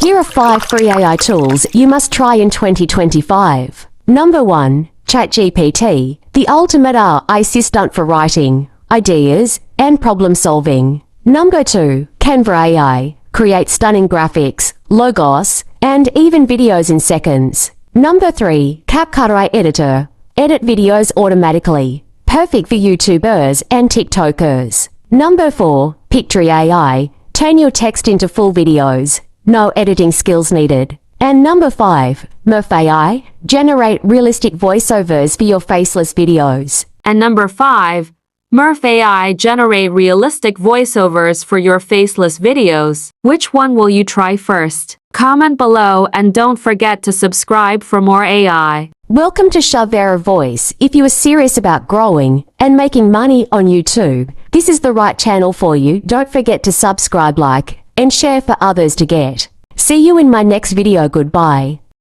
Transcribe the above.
Here are 5 free AI tools you must try in 2025. Number 1. ChatGPT, the ultimate AI assistant for writing, ideas, and problem solving. Number 2. Canva AI, create stunning graphics, logos, and even videos in seconds. Number 3. CapCut AI editor, edit videos automatically, perfect for YouTubers and TikTokers. Number 4. Pictory AI, turn your text into full videos, no editing skills needed. And number 5. Murf AI, generate realistic voiceovers for your faceless videos. And number 5. Murf AI generate realistic voiceovers for your faceless videos. Which one will you try first? Comment below and don't forget to subscribe for more AI. Welcome to Shavera Voice. If you are serious about growing and making money on YouTube, this is the right channel for you. Don't forget to subscribe, like, and share for others to get. See you in my next video. Goodbye.